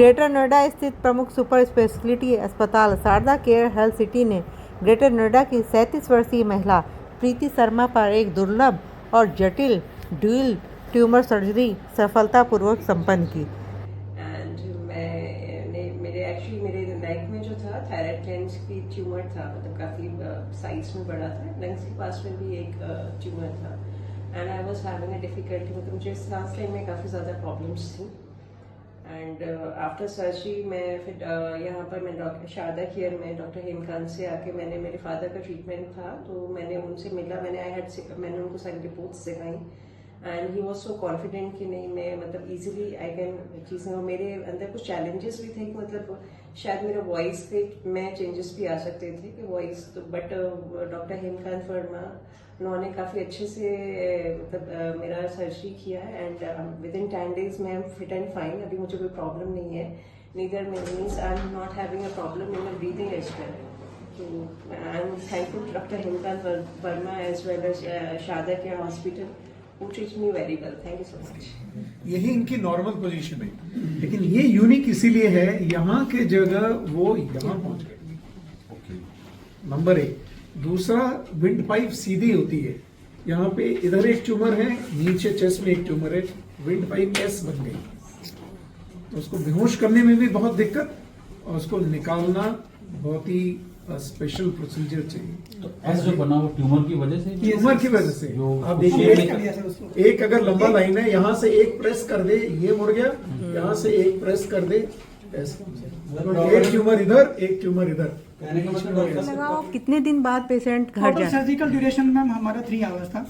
Greater Noida स्थित प्रमुख super speciality अस्पताल शारदा केयर हेल्थ सिटी ने ग्रेटर नोएडा की 37 वर्षीय महिला प्रीति शर्मा पर एक दुर्लभ और जटिल ड्यूल ट्यूमर सर्जरी सफलतापूर्वक संपन्न की। एंड मेरे नेक में जो था थायराइड ग्लैंड की ट्यूमर था, मतलब काफ़ी साइज में बड़ा था। लंग्स के पास में भी एक ट्यूमर था and I was having a difficulty, मतलब मुझे सांस लेने में काफ़ी ज़्यादा प्रॉब्लम्स थी। एंड आफ्टर सर्जरी मैं फिर यहाँ पर मैं डॉक्टर शारदा केयर में डॉक्टर हेमकांत से आके मैंने मेरे फादर का ट्रीटमेंट था तो मैंने उनसे मिला, मैंने उनको सारी रिपोर्ट्स दिखाई and he was so confident कि नहीं मैं मतलब इजीली आई कैन चीज़ें। मेरे अंदर कुछ चैलेंजेस भी थे कि मतलब शायद मेरा वॉइस में चेंजेस भी आ सकते थे कि वॉइस तो, बट डॉक्टर हेमकांत वर्मा उन्होंने काफ़ी अच्छे से मतलब मेरा सर्जरी किया है एंड विद इन 10 days मैं फिट एंड फाइन। अभी मुझे कोई प्रॉब्लम नहीं है, neither means I am not having a problem in breathing as well. तो I am thankful doctor Hemkant Verma as well as Sharda care hospital who treats me very well. Thank you so much. यही इनकी normal position है, लेकिन ये unique इसीलिए है यहाँ के जगह वो यहाँ पहुंच गए। नंबर 1। दूसरा, विंड पाइप सीधी होती है। यहाँ पे इधर एक ट्यूमर है, नीचे चेस्ट में एक ट्यूमर है, विंड पाइप एस बन गई तो उसको बेहोश करने में भी बहुत दिक्कत और उसको निकालना बहुत ही स्पेशल प्रोसीजर चाहिए। तो एस जो बना वो ट्यूमर की वजह से, ट्यूमर की वजह से। आप देखिए, एक अगर लंबा लाइन है, यहाँ से एक प्रेस कर दे ये मुड़ गया, यहाँ से एक प्रेस कर दे एक ट्यूमर इधर एक ट्यूमर इधर। कितने दिन बाद पेशेंट घर जाए? सर्जिकल ड्यूरेशन मैम हमारा 3 आवर्स था,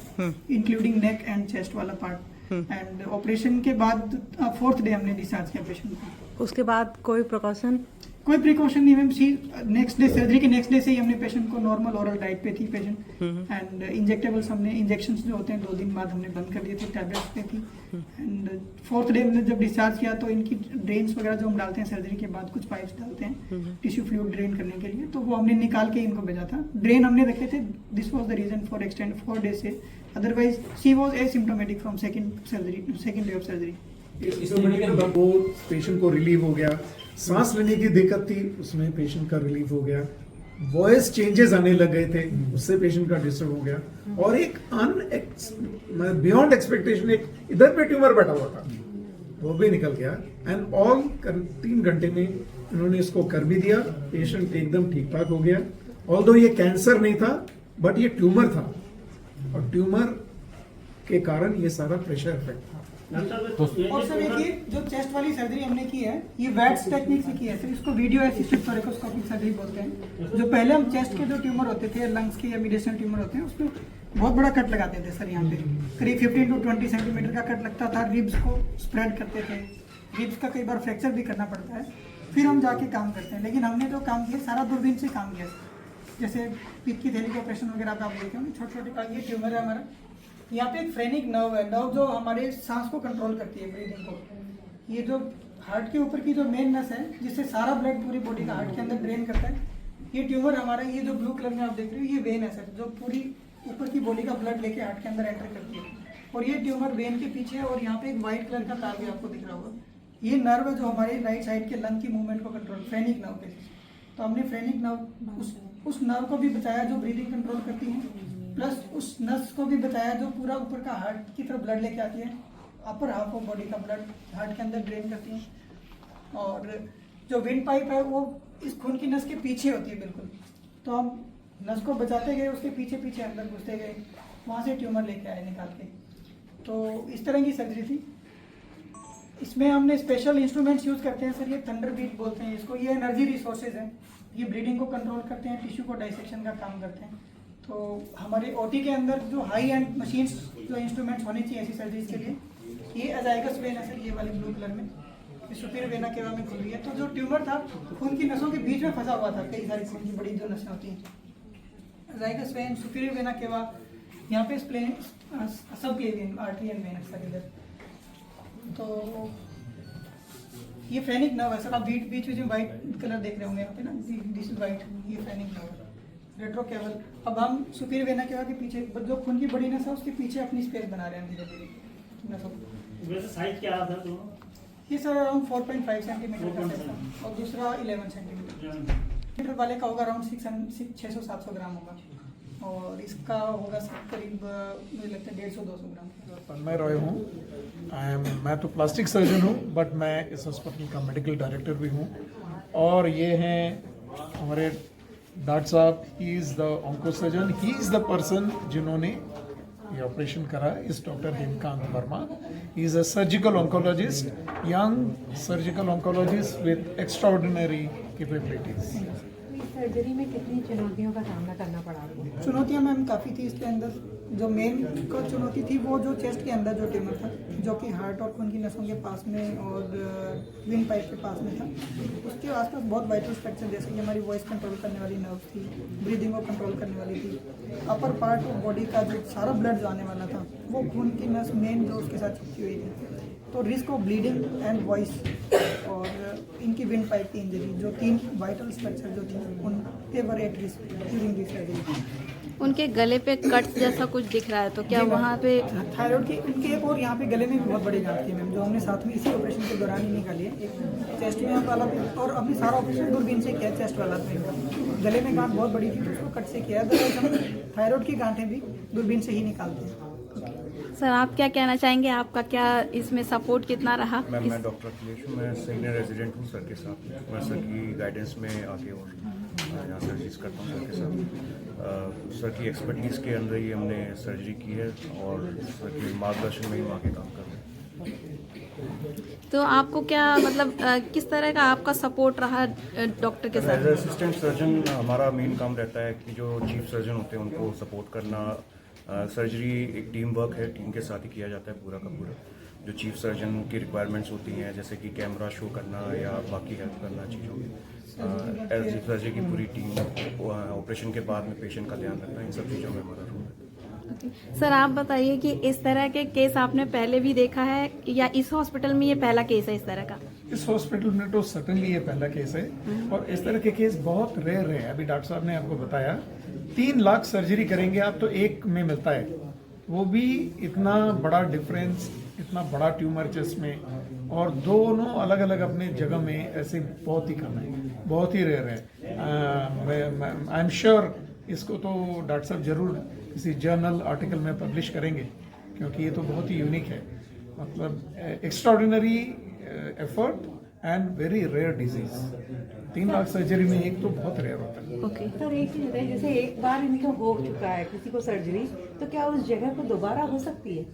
इंक्लूडिंग नेक एंड चेस्ट वाला पार्ट। एंड ऑपरेशन के बाद 4th डे हमने डिस्चार्ज किया पेशेंट को। उसके बाद कोई प्रिकॉशन? कोई प्रिकॉशन नहीं मैम। नेक्स्ट डे सर्जरी के नेक्स्ट डे से ही हमने पेशेंट को नॉर्मल ओरल डाइट पे थी पेशेंट एंड इंजेक्टेबल्स हमने इंजेक्शंस जो होते हैं 2 दिन बाद हमने बंद कर दिए थे, टैबलेट्स पे थी। एंड 4th डे हमने जब डिस्चार्ज किया तो इनकी ड्रेन्स वगैरह जो हम डालते हैं सर्जरी के बाद, कुछ पाइप्स डालते हैं टिश्यू फ्लूइड ड्रेन करने के लिए, तो वो हमने निकाल के इनको भेजा था। ड्रेन हमने रखे थे, this was the reason for extend 4 days से, otherwise she was asymptomatic from second day of surgery. वो पेशेंट को रिलीव हो गया। सांस लेने की दिक्कत थी, उसमें पेशेंट का रिलीफ हो गया। वॉइस चेंजेस आने लग गए थे, उससे पेशेंट का डिस्टर्ब हो गया। और एक बियॉन्ड एक्सपेक्टेशन एक इधर पे ट्यूमर बैठा हुआ था, वो भी निकल गया। एंड ऑल 3 घंटे में इन्होंने इसको कर भी दिया। पेशेंट एकदम ठीक ठाक हो गया। ऑल्दो ये कैंसर नहीं था बट ये ट्यूमर था और ट्यूमर के कारण ये सारा प्रेशर इफेक्ट था। और सर देखिए, जो चेस्ट वाली सर्जरी हमने की है ये वैट्स टेक्निक से की है सर। इसको वीडियो असिस्टेड थोरेकोस्कोपिक सर्जरी बोलते हैं। जो पहले हम चेस्ट के जो ट्यूमर होते थे, लंग्स के या मीडियम ट्यूमर होते हैं, उसमें बहुत बड़ा कट लगाते थे सर। यहाँ पे करीब 15 to 20 सेंटीमीटर का कट लगता था। रिब्स को स्प्रेड करते थे, रिब्स का कई बार फ्रैक्चर भी करना पड़ता है, फिर हम जाके काम करते हैं। लेकिन हमने जो काम किया सारा दूरबीन से काम किया। जैसे पित्त की थैली के ऑपरेशन वगैरह आप देखे होंगे, छोटे छोटे का ये ट्यूमर है हमारा। यहाँ पे एक फ्रेनिक नर्व है, नर्व जो हमारे सांस को कंट्रोल करती है, ब्रीदिंग को। ये जो हार्ट के ऊपर की जो मेन नस है जिससे सारा ब्लड पूरी बॉडी का हार्ट के अंदर ड्रेन करता है, ये ट्यूमर हमारा, ये जो ब्लू कलर में आप देख रहे हो ये वेन है सर, जो पूरी ऊपर की बॉडी का ब्लड लेके हार्ट के अंदर एंटर करती है। और ये ट्यूमर वेन के पीछे है और यहाँ पे एक व्हाइट कलर का तार भी आपको दिख रहा होगा, ये नर्व है जो हमारे राइट साइड के लंग की मूवमेंट को कंट्रोल, फ्रेनिक नर्व पे। तो हमने फ्रेनिक नर्व उस नर्व को भी बचाया जो ब्रीदिंग कंट्रोल करती है, प्लस उस नस को भी बताया जो पूरा ऊपर का हार्ट की तरफ ब्लड लेके आती है, अपर हाफ ऑफ बॉडी का ब्लड हार्ट के अंदर ड्रेन करती है। और जो विंड पाइप है वो इस खून की नस के पीछे होती है बिल्कुल। तो हम नस को बचाते गए, उसके पीछे पीछे अंदर घुसते गए, वहाँ से ट्यूमर लेके आए निकाल के। तो इस तरह की सर्जरी थी। इसमें हमने स्पेशल इंस्ट्रूमेंट्स यूज़ करते हैं सर, ये थंडर बीट बोलते हैं इसको। ये एनर्जी रिसोर्सेज हैं, ये ब्लीडिंग को कंट्रोल करते हैं, टिश्यू को डाइसेक्शन का काम करते हैं। तो हमारे ओटी के अंदर जो हाई एंड मशीन्स, जो इंस्ट्रूमेंट्स होने चाहिए ऐसी सर्जरीज के लिए, ये अजाइगस वेन है सर, ये वाली ब्लू कलर में, ये सुपीरियर वेना केवा में खुल रही है। तो जो ट्यूमर था खून की नसों के बीच में फंसा हुआ था, कई सारी खून की बड़ी जो नसें होती हैं, अजाइगस वेन, सुपीरियर वेना केवा, यहाँ पे सबक्लेवियन आर्टरी एंड वेन है सर इधर। तो ये फ्रेनिक नर्व है सर, आप बीच में व्हाइट कलर देख रहे होंगे यहाँ पे ना, दिस इज व्हाइट, ये फ्रेनिक नर्व है। रेट्रोकेवल, अब हम सुपीरियर वेना केवा के पीछे जो खून की बड़ी नस है उसके पीछे अपनी स्पेस बना रहे हैं धीरे धीरे नसों। वैसे साइज क्या था दोनों? ये सर अराउंड 4.5 सेंटीमीटर का सेट है और दूसरा 11 सेंटीमीटर वाले का होगा अराउंड 600-700 ग्राम होगा और इसका होगा सर करीब मुझे लगता है 150-200 ग्राम। तन्मय रॉय हूँ। मैं तो प्लास्टिक सर्जन हूँ, बट मैं इस हॉस्पिटल का मेडिकल डायरेक्टर भी हूँ। और ये हैं हमारे डॉक्टर साहब, he is the onco surgeon, he is the person जिन्होंने ये ऑपरेशन करा, इस doctor Hemkant Verma. He is a surgical oncologist, young surgical oncologist with extraordinary capabilities. Surgery में कितनी चुनौतियों का सामना करना पड़ा आपको? चुनौतियां मैम काफ़ी थी इसके अंदर। जो मेन को चुनौती थी वो जो चेस्ट के अंदर जो ट्यूमर था, जो कि हार्ट और खून की नसों के पास में और विंड पाइप के पास में था, उसके आसपास बहुत वाइटल स्ट्रक्चर जैसे कि हमारी वॉइस कंट्रोल करने वाली नर्व थी, ब्रीदिंग को कंट्रोल करने वाली थी, अपर पार्ट ऑफ बॉडी का जो सारा ब्लड जो आने वाला था वो खून की नस मेन जो उसके साथ चिपकी हुई थी। तो risk of bleeding and voice और इनकी विंड पाइप की इंजरी, जो 3 वाइटल स्ट्रक्चर जो थी उनके were at risk during this surgery. उनके गले पे कट जैसा कुछ दिख रहा है, तो क्या वहाँ पे थायराइड की उनके एक और यहाँ पे गले में भी बहुत बड़ी गांठ थी मैम, जो हमने साथ में इसी ऑपरेशन के दौरान ही निकाली है। एक चेस्ट में वाला और हमने सारा ऑपरेशन दूरबीन से किया। चेस्ट वाला तो इनका गले में गांठ बहुत बड़ी थी तो उसको कट से किया। अदरवाइज हम थायराइड की गांठें भी दूरबीन से ही निकालते हैं। सर आप क्या कहना चाहेंगे, आपका क्या इसमें सपोर्ट कितना रहा? मैम मैं डॉक्टर अखिलेश हूँ, मैं सीनियर रेजिडेंट हूँ सर के साथ। मैं सर की गाइडेंस में आके और यहाँ सर्जरीज करता हूँ सर के साथ। सर की एक्सपर्टीज़ के अंदर ही हमने सर्जरी की है और सर के मार्गदर्शन में ही हम आगे काम कर रहे हैं। तो आपको क्या मतलब किस तरह का आपका सपोर्ट रहा डॉक्टर के एज साथ? असिस्टेंट सर्जन हमारा मेन काम रहता है कि जो चीफ सर्जन होते हैं उनको सपोर्ट करना। सर्जरी एक टीम वर्क है, टीम के साथ ही किया जाता है पूरा का पूरा। जो चीफ सर्जन की रिक्वायरमेंट्स होती हैं जैसे कि कैमरा शो करना या बाकी हेल्प करना चीज़ों में, एज चीफ सर्जरी की पूरी टीम ऑपरेशन के बाद में पेशेंट का ध्यान रखना, इन सब चीज़ों में हमारा रोल है। सर आप बताइए कि इस तरह के केस आपने पहले भी देखा है या इस हॉस्पिटल में ये पहला केस है इस तरह का? इस हॉस्पिटल में तो सर्टनली ये पहला केस है और इस तरह के केस बहुत रेयर है। अभी डॉक्टर साहब ने आपको बताया 3 लाख सर्जरी करेंगे आप तो एक में मिलता है, वो भी इतना बड़ा डिफरेंस, इतना बड़ा ट्यूमर चेस्ट में, और दोनों अलग अलग अपने जगह में ऐसे बहुत ही कम है, बहुत ही रेयर है। आई एम श्योर इसको तो डॉक्टर साहब जरूर किसी जर्नल आर्टिकल में पब्लिश करेंगे क्योंकि ये तो बहुत ही यूनिक है। मतलब extraordinary effort and very rare disease. 3 lakh surgery में एक तो बहुत रेयर होता है। ओके सर एक चीज है, जैसे एक बार इनको हो चुका है किसी को सर्जरी, तो क्या उस जगह को दोबारा हो सकती है?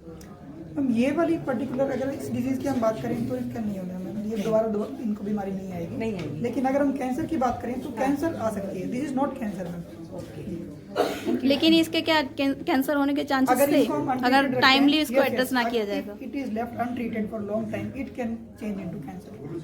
हम ये वाली पर्टिकुलर अगर इस डिजीज की हम बात करें तो इसका नहीं होगा मैम, ये दोबारा इनको बीमारी नहीं आएगी। नहीं आएगी। लेकिन अगर हम कैंसर की बात करें तो कैंसर आ सकती है। This is not cancer ma'am. लेकिन इसके क्या कैंसर होने के चांसेस अगर थे इसको हम untreated अगर रखें, टाइमली इसको yes, एड्रेस yes, ना किया जाएगा? It is left untreated for long time, it can change into cancer.